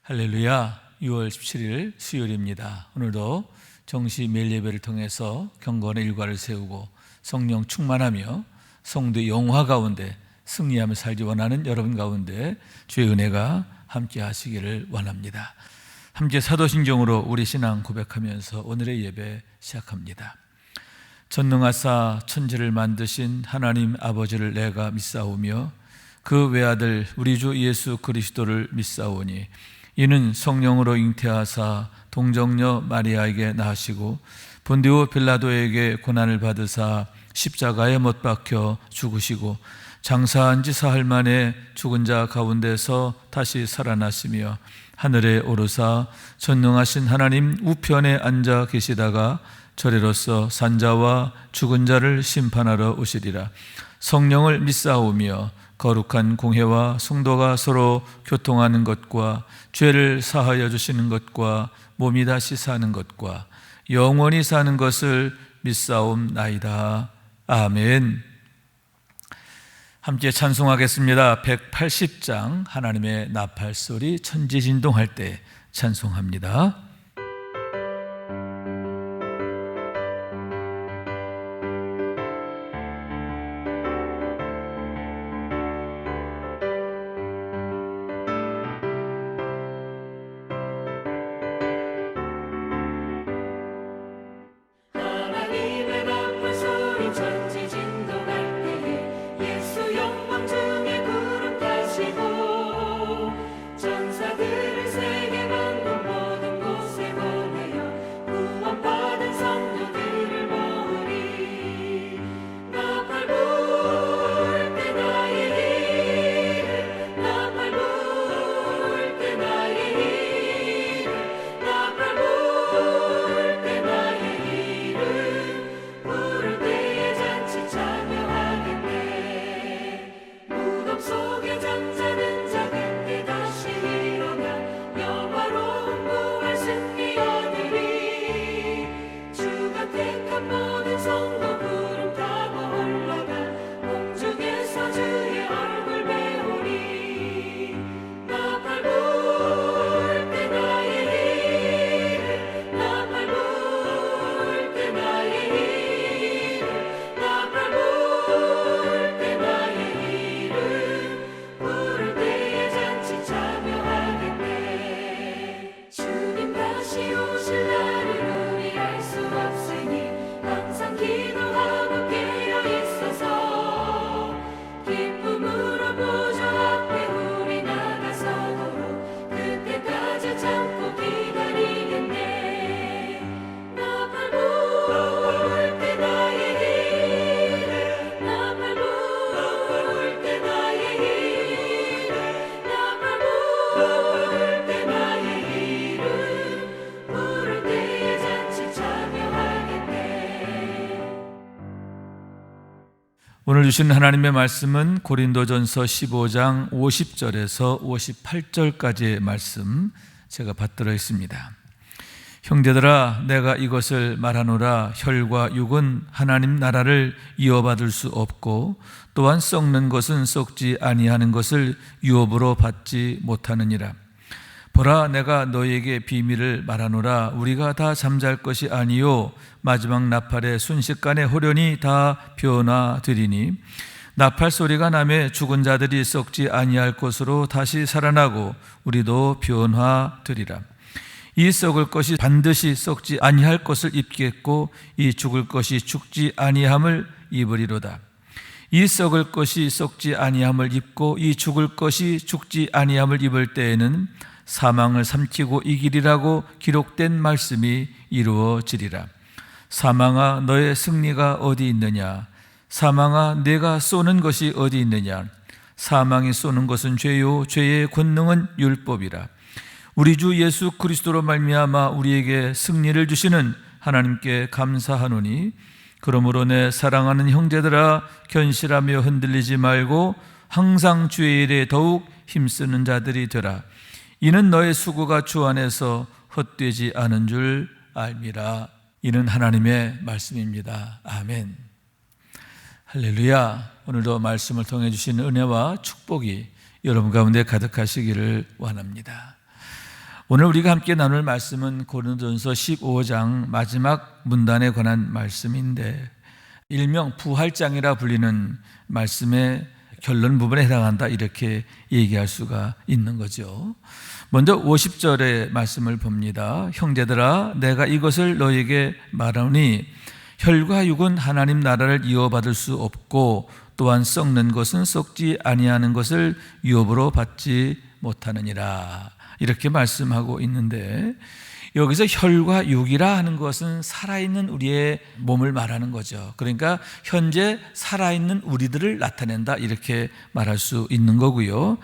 할렐루야. 6월 17일 수요일입니다. 오늘도 정시 매일 예배를 통해서 경건의 일과를 세우고 성령 충만하며 성도의 영화 가운데 승리하며 살기 원하는 여러분 가운데 주의 은혜가 함께 하시기를 원합니다. 함께 사도신경으로 우리 신앙 고백하면서 오늘의 예배 시작합니다. 전능하사 천지를 만드신 하나님 아버지를 내가 믿사오며 그 외아들 우리 주 예수 그리스도를 믿사오니 이는 성령으로 잉태하사 동정녀 마리아에게 낳으시고 본디오 빌라도에게 고난을 받으사 십자가에 못 박혀 죽으시고 장사한 지 사흘 만에 죽은 자 가운데서 다시 살아나시며 하늘에 오르사 전능하신 하나님 우편에 앉아 계시다가 저리로서 산자와 죽은 자를 심판하러 오시리라. 성령을 믿사오며 거룩한 공회와 성도가 서로 교통하는 것과 죄를 사하여 주시는 것과 몸이 다시 사는 것과 영원히 사는 것을 믿사옵나이다. 아멘. 함께 찬송하겠습니다. 180장 하나님의 나팔소리 천지진동할 때 찬송합니다. 오늘 주신 하나님의 말씀은 고린도전서 15장 50절에서 58절까지의 말씀 제가 받들어 있습니다. 형제들아 내가 이것을 말하노라. 혈과 육은 하나님 나라를 이어받을 수 없고 또한 썩는 것은 썩지 아니하는 것을 유업으로 받지 못하느니라. 보라 내가 너희에게 비밀을 말하노라. 우리가 다 잠잘 것이 아니요 마지막 나팔의 순식간에 호련히 다 변화되리니 나팔 소리가 나매 죽은 자들이 썩지 아니할 것으로 다시 살아나고 우리도 변화되리라. 이 썩을 것이 반드시 썩지 아니할 것을 입겠고 이 죽을 것이 죽지 아니함을 입으리로다. 이 썩을 것이 썩지 아니함을 입고 이 죽을 것이 죽지 아니함을 입을 때에는 사망을 삼키고 이기리라고 기록된 말씀이 이루어지리라. 사망아 너의 승리가 어디 있느냐? 사망아 내가 쏘는 것이 어디 있느냐? 사망이 쏘는 것은 죄요 죄의 권능은 율법이라. 우리 주 예수 그리스도로 말미암아 우리에게 승리를 주시는 하나님께 감사하노니 그러므로 내 사랑하는 형제들아 견실하며 흔들리지 말고 항상 주의 일에 더욱 힘쓰는 자들이 되라. 이는 너의 수고가 주 안에서 헛되지 않은 줄 알미라. 이는 하나님의 말씀입니다. 아멘. 할렐루야. 오늘도 말씀을 통해 주신 은혜와 축복이 여러분 가운데 가득하시기를 원합니다. 오늘 우리가 함께 나눌 말씀은 고린도전서 15장 마지막 문단에 관한 말씀인데 일명 부활장이라 불리는 말씀의 결론 부분에 해당한다, 이렇게 얘기할 수가 있는 거죠. 먼저 50절의 말씀을 봅니다. 형제들아, 내가 이것을 너에게 말하노니 혈과 육은 하나님 나라를 이어받을 수 없고 또한 썩는 것은 썩지 아니하는 것을 유업으로 받지 못하느니라, 이렇게 말씀하고 있는데, 여기서 혈과 육이라 하는 것은 살아있는 우리의 몸을 말하는 거죠. 그러니까 현재 살아있는 우리들을 나타낸다, 이렇게 말할 수 있는 거고요.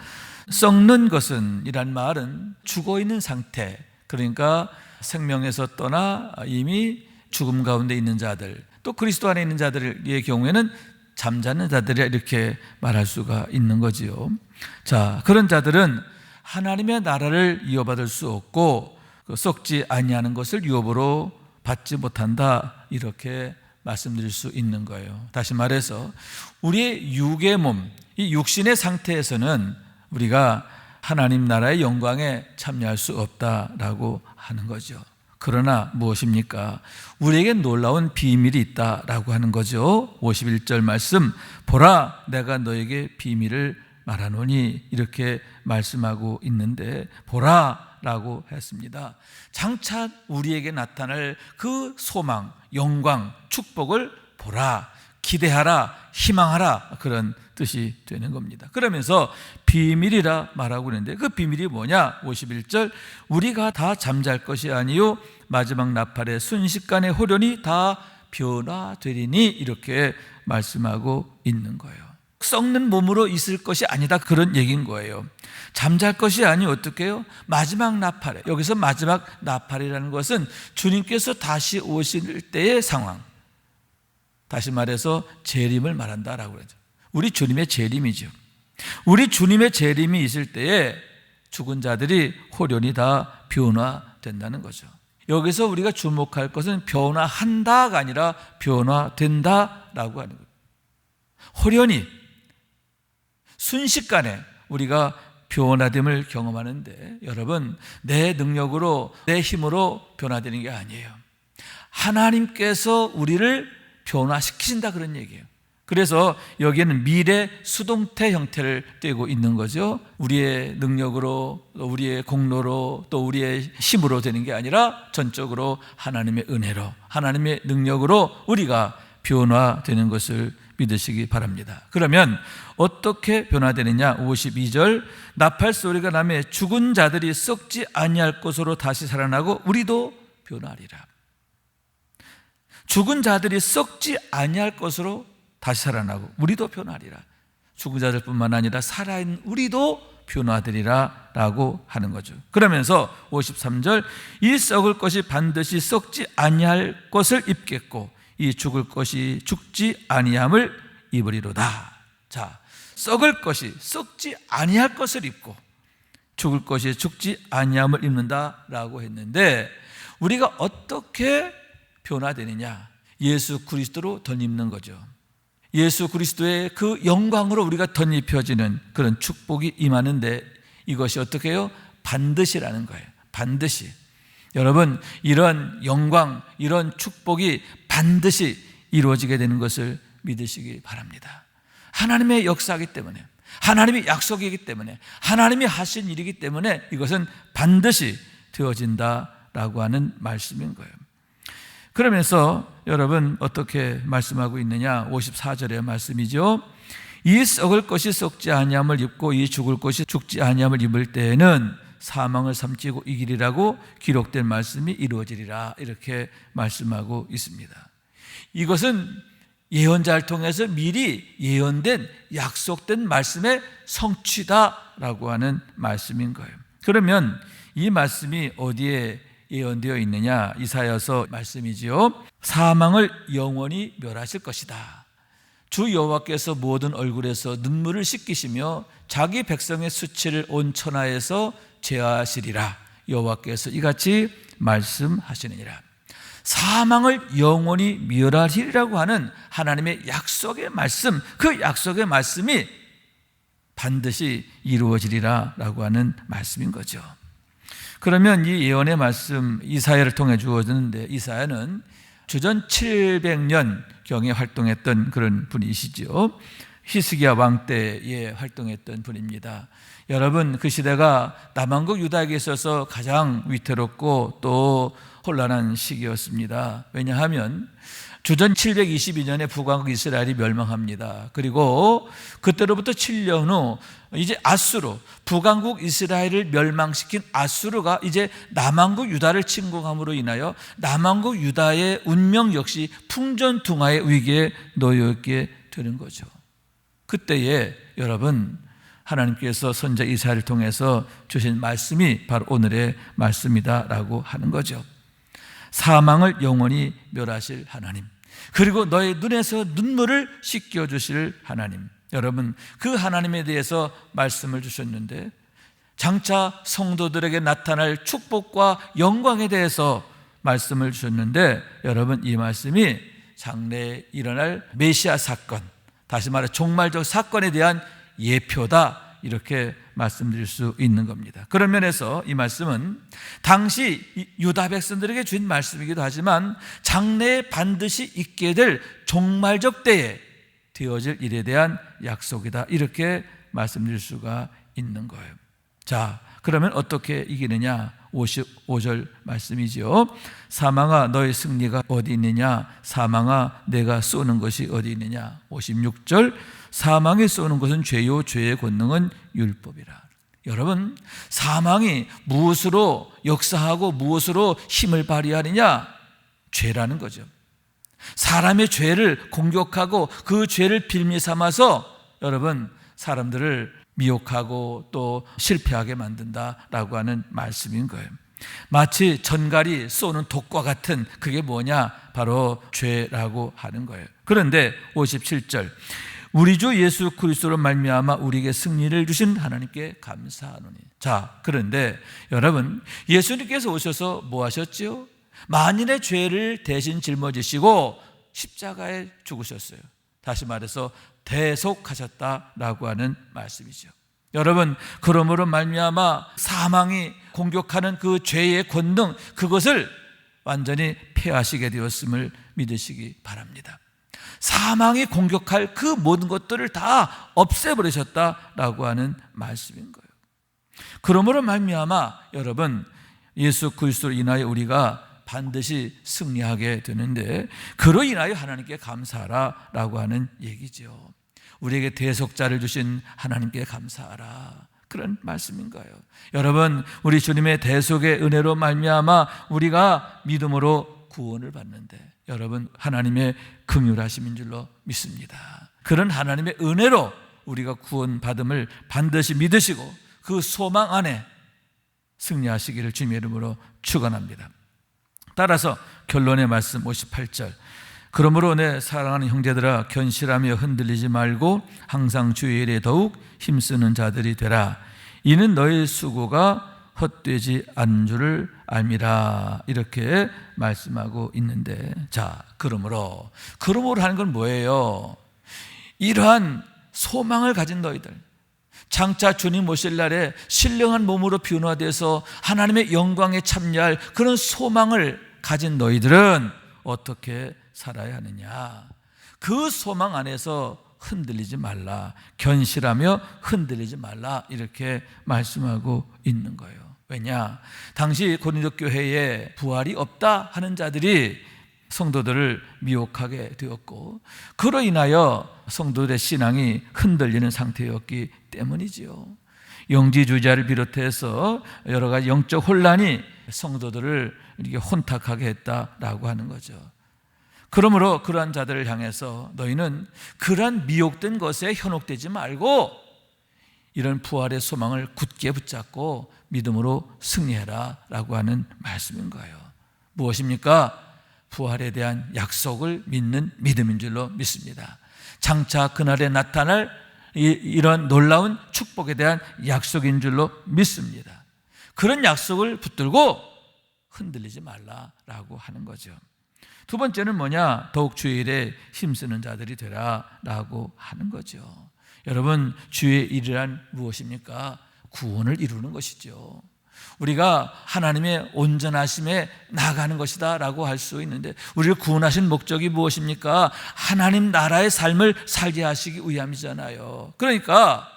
썩는 것은 이란 말은 죽어있는 상태, 그러니까 생명에서 떠나 이미 죽음 가운데 있는 자들, 또 그리스도 안에 있는 자들의 경우에는 잠자는 자들이라, 이렇게 말할 수가 있는 거지요. 자, 그런 자들은 하나님의 나라를 이어받을 수 없고 썩지 아니하는 것을 유업으로 받지 못한다, 이렇게 말씀드릴 수 있는 거예요. 다시 말해서 우리의 육의 몸, 이 육신의 상태에서는 우리가 하나님 나라의 영광에 참여할 수 없다라고 하는 거죠. 그러나 무엇입니까? 우리에게 놀라운 비밀이 있다라고 하는 거죠. 51절 말씀, 보라 내가 너에게 비밀을 말하노니, 이렇게 말씀하고 있는데, 보라라고 했습니다. 장차 우리에게 나타날 그 소망, 영광, 축복을 보라, 기대하라, 희망하라, 그런 뜻이 되는 겁니다. 그러면서 비밀이라 말하고 있는데 그 비밀이 뭐냐? 51절, 우리가 다 잠잘 것이 아니요 마지막 나팔의 순식간에 호련히 다 변화되리니, 이렇게 말씀하고 있는 거예요. 썩는 몸으로 있을 것이 아니다, 그런 얘기인 거예요. 잠잘 것이 아니요 어떻게 해요? 마지막 나팔에, 여기서 마지막 나팔이라는 것은 주님께서 다시 오실 때의 상황, 다시 말해서 재림을 말한다라고 그러죠. 우리 주님의 재림이죠. 우리 주님의 재림이 있을 때에 죽은 자들이 호련히 다 변화된다는 거죠. 여기서 우리가 주목할 것은 변화한다가 아니라 변화된다라고 하는 거예요. 호련히, 순식간에 우리가 변화됨을 경험하는데, 여러분, 내 능력으로 내 힘으로 변화되는 게 아니에요. 하나님께서 우리를 변화시키신다, 그런 얘기예요. 그래서 여기에는 미래 수동태 형태를 띠고 있는 거죠. 우리의 능력으로, 우리의 공로로, 또 우리의 힘으로 되는 게 아니라 전적으로 하나님의 은혜로, 하나님의 능력으로 우리가 변화되는 것을 믿으시기 바랍니다. 그러면 어떻게 변화되느냐? 52절, 나팔 소리가 나매 죽은 자들이 썩지 아니할 것으로 다시 살아나고 우리도 변화하리라. 죽은 자들이 썩지 아니할 것으로 다시 살아나고 우리도 변화하리라. 죽은 자들뿐만 아니라 살아있는 우리도 변화되리라 라고 하는 거죠. 그러면서 53절, 이 썩을 것이 반드시 썩지 아니할 것을 입겠고 이 죽을 것이 죽지 아니함을 입으리로다. 자, 썩을 것이 썩지 아니할 것을 입고 죽을 것이 죽지 아니함을 입는다라고 했는데, 우리가 어떻게 변화되느냐? 예수 그리스도로 덧입는 거죠. 예수 그리스도의 그 영광으로 우리가 덧입혀지는 그런 축복이 임하는데, 이것이 어떻게 해요? 반드시라는 거예요. 반드시. 여러분, 이런 영광, 이런 축복이 반드시 이루어지게 되는 것을 믿으시기 바랍니다. 하나님의 역사이기 때문에, 하나님의 약속이기 때문에, 하나님이 하신 일이기 때문에 이것은 반드시 되어진다라고 하는 말씀인 거예요. 그러면서 여러분 어떻게 말씀하고 있느냐? 54절의 말씀이죠. 이 썩을 것이 썩지 아니함을 입고 이 죽을 것이 죽지 아니함을 입을 때에는 사망을 삼키고 이기리라고 기록된 말씀이 이루어지리라, 이렇게 말씀하고 있습니다. 이것은 예언자를 통해서 미리 예언된, 약속된 말씀의 성취다라고 하는 말씀인 거예요. 그러면 이 말씀이 어디에 예언되어 있느냐? 이사야서 말씀이지요. 사망을 영원히 멸하실 것이다. 주 여호와께서 모든 얼굴에서 눈물을 씻기시며 자기 백성의 수치를 온 천하에서 제하시리라. 여호와께서 이같이 말씀하시느니라. 사망을 영원히 멸하리라고 하는 하나님의 약속의 말씀, 그 약속의 말씀이 반드시 이루어지리라 라고 하는 말씀인 거죠. 그러면 이 예언의 말씀 이사야를 통해 주어지는데, 이사야는 주전 700년경에 활동했던 그런 분이시죠. 히스기야 왕 때에 활동했던 분입니다. 여러분, 그 시대가 남왕국 유다에게 있어서 가장 위태롭고 또 혼란한 시기였습니다. 왜냐하면 주전 722년에 북왕국 이스라엘이 멸망합니다. 그리고 그때로부터 7년 후 이제 아수르, 북왕국 이스라엘을 멸망시킨 아수르가 이제 남왕국 유다를 침공함으로 인하여 남왕국 유다의 운명 역시 풍전등화의 위기에 놓여 있게 되는 거죠. 그때에 여러분, 하나님께서 선지자 이사야를 통해서 주신 말씀이 바로 오늘의 말씀이다라고 하는 거죠. 사망을 영원히 멸하실 하나님, 그리고 너의 눈에서 눈물을 씻겨주실 하나님, 여러분, 그 하나님에 대해서 말씀을 주셨는데, 장차 성도들에게 나타날 축복과 영광에 대해서 말씀을 주셨는데, 여러분, 이 말씀이 장래에 일어날 메시아 사건, 다시 말해 종말적 사건에 대한 예표다, 이렇게 말씀드릴 수 있는 겁니다. 그런 면에서 이 말씀은 당시 유다 백성들에게 주신 말씀이기도 하지만 장래에 반드시 있게 될 종말적 때에 되어질 일에 대한 약속이다, 이렇게 말씀드릴 수가 있는 거예요. 자, 그러면 어떻게 이기느냐? 55절 말씀이죠. 사망아, 너의 승리가 어디 있느냐? 사망아, 내가 쏘는 것이 어디 있느냐? 56절, 사망이 쏘는 것은 죄요, 죄의 권능은 율법이라. 여러분, 사망이 무엇으로 역사하고 무엇으로 힘을 발휘하느냐? 죄라는 거죠. 사람의 죄를 공격하고 그 죄를 빌미 삼아서 여러분, 사람들을 미혹하고 또 실패하게 만든다라고 하는 말씀인 거예요. 마치 전갈이 쏘는 독과 같은, 그게 뭐냐? 바로 죄라고 하는 거예요. 그런데 57절, 우리 주 예수 그리스도로 말미암아 우리에게 승리를 주신 하나님께 감사하노니. 자, 그런데 여러분, 예수님께서 오셔서 뭐 하셨지요? 만인의 죄를 대신 짊어지시고 십자가에 죽으셨어요. 다시 말해서 대속하셨다라고 하는 말씀이죠. 여러분, 그러므로 말미암아 사망이 공격하는 그 죄의 권능, 그것을 완전히 폐하시게 되었음을 믿으시기 바랍니다. 사망이 공격할 그 모든 것들을 다 없애버리셨다라고 하는 말씀인 거예요. 그러므로 말미암아 여러분, 예수 그리스도로 인하여 우리가 반드시 승리하게 되는데, 그로 인하여 하나님께 감사하라라고 하는 얘기죠. 우리에게 대속자를 주신 하나님께 감사하라, 그런 말씀인 거예요. 여러분, 우리 주님의 대속의 은혜로 말미암아 우리가 믿음으로 구원을 받는데, 여러분, 하나님의 긍휼하심인 줄로 믿습니다. 그런 하나님의 은혜로 우리가 구원받음을 반드시 믿으시고 그 소망 안에 승리하시기를 주님의 이름으로 축원합니다. 따라서 결론의 말씀 58절, 그러므로 내 사랑하는 형제들아, 견실하며 흔들리지 말고 항상 주의 일에 더욱 힘쓰는 자들이 되라. 이는 너의 수고가 헛되지 않은 줄을 알미라, 이렇게 말씀하고 있는데, 자, 그러므로 하는 건 뭐예요? 이러한 소망을 가진 너희들, 장차 주님 오실 날에 신령한 몸으로 변화돼서 하나님의 영광에 참여할 그런 소망을 가진 너희들은 어떻게 살아야 하느냐? 그 소망 안에서 흔들리지 말라, 견실하며 흔들리지 말라, 이렇게 말씀하고 있는 거예요. 왜냐? 당시 고린도 교회에 부활이 없다 하는 자들이 성도들을 미혹하게 되었고, 그로 인하여 성도들의 신앙이 흔들리는 상태였기 때문이지요. 영지주의자를 비롯해서 여러 가지 영적 혼란이 성도들을 이렇게 혼탁하게 했다라고 하는 거죠. 그러므로 그러한 자들을 향해서 너희는 그러한 미혹된 것에 현혹되지 말고 이런 부활의 소망을 굳게 붙잡고 믿음으로 승리해라 라고 하는 말씀인 거예요. 무엇입니까? 부활에 대한 약속을 믿는 믿음인 줄로 믿습니다. 장차 그날에 나타날 이런 놀라운 축복에 대한 약속인 줄로 믿습니다. 그런 약속을 붙들고 흔들리지 말라라고 하는 거죠. 두 번째는 뭐냐? 더욱 주의 일에 힘쓰는 자들이 되라라고 하는 거죠. 여러분, 주의 일이란 무엇입니까? 구원을 이루는 것이죠. 우리가 하나님의 온전하심에 나아가는 것이다 라고 할 수 있는데, 우리를 구원하신 목적이 무엇입니까? 하나님 나라의 삶을 살게 하시기 위함이잖아요. 그러니까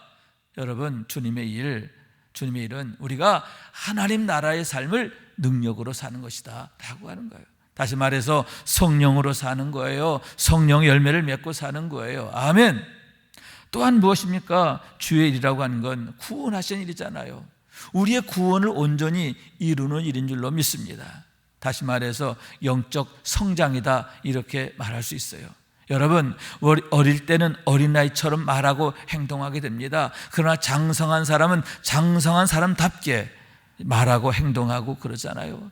여러분, 주님의 일은 우리가 하나님 나라의 삶을 능력으로 사는 것이다 라고 하는 거예요. 다시 말해서 성령으로 사는 거예요. 성령 열매를 맺고 사는 거예요. 아멘. 또한 무엇입니까? 주의 일이라고 하는 건 구원하신 일이잖아요. 우리의 구원을 온전히 이루는 일인 줄로 믿습니다. 다시 말해서 영적 성장이다, 이렇게 말할 수 있어요. 여러분, 어릴 때는 어린아이처럼 말하고 행동하게 됩니다. 그러나 장성한 사람은 장성한 사람답게 말하고 행동하고 그러잖아요.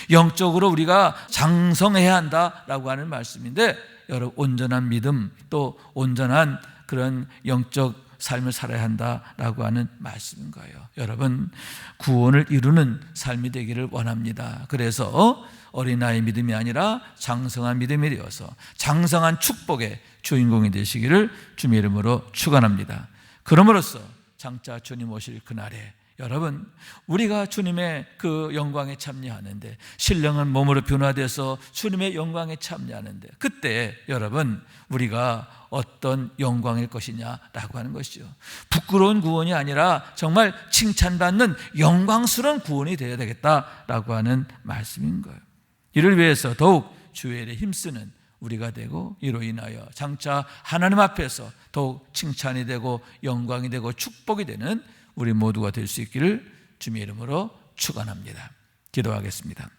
영적으로 우리가 장성해야 한다라고 하는 말씀인데, 여러분, 온전한 믿음, 또 온전한 그런 영적 삶을 살아야 한다라고 하는 말씀인 거예요. 여러분, 구원을 이루는 삶이 되기를 원합니다. 그래서 어린아이 믿음이 아니라 장성한 믿음이 되어서 장성한 축복의 주인공이 되시기를 주님의 이름으로 축원합니다. 그러므로써 장차 주님 오실 그날에 여러분, 우리가 주님의 그 영광에 참여하는데, 신령한 몸으로 변화돼서 주님의 영광에 참여하는데, 그때 여러분, 우리가 어떤 영광일 것이냐라고 하는 것이죠. 부끄러운 구원이 아니라 정말 칭찬받는 영광스러운 구원이 되어야 되겠다라고 하는 말씀인 거예요. 이를 위해서 더욱 주의 일에 힘쓰는 우리가 되고, 이로 인하여 장차 하나님 앞에서 더욱 칭찬이 되고 영광이 되고 축복이 되는 우리 모두가 될 수 있기를 주님의 이름으로 축원합니다. 기도하겠습니다.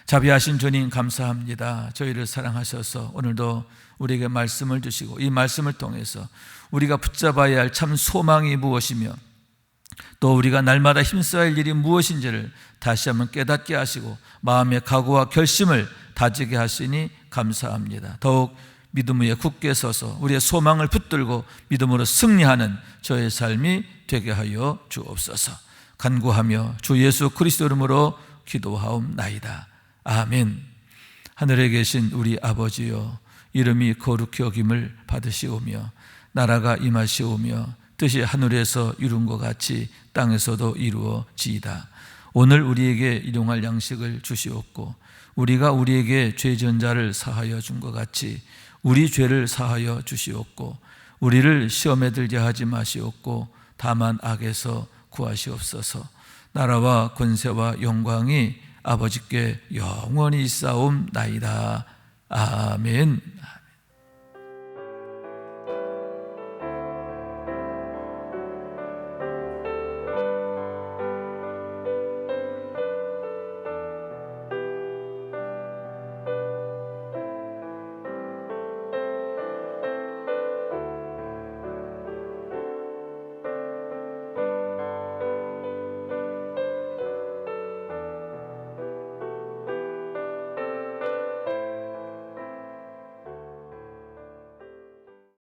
자비하신 주님, 감사합니다. 저희를 사랑하셔서 오늘도 우리에게 말씀을 주시고, 이 말씀을 통해서 우리가 붙잡아야 할 참 소망이 무엇이며, 또 우리가 날마다 힘써야 할 일이 무엇인지를 다시 한번 깨닫게 하시고 마음의 각오와 결심을 다지게 하시니 감사합니다. 더욱 믿음 위에 굳게 서서 우리의 소망을 붙들고 믿음으로 승리하는 저의 삶이 되게 하여 주옵소서. 간구하며 주 예수 그리스도 이름으로 기도하옵나이다. 아멘. 하늘에 계신 우리 아버지여, 이름이 거룩히 여김을 받으시오며 나라가 임하시오며 뜻이 하늘에서 이룬 것 같이 땅에서도 이루어지이다. 오늘 우리에게 일용할 양식을 주시옵고, 우리가 우리에게 죄전자를 사하여 준 것 같이 우리 죄를 사하여 주시옵고, 우리를 시험에 들게 하지 마시옵고 다만 악에서 구하시옵소서. 나라와 권세와 영광이 아버지께 영원히 있사옵나이다. 아멘.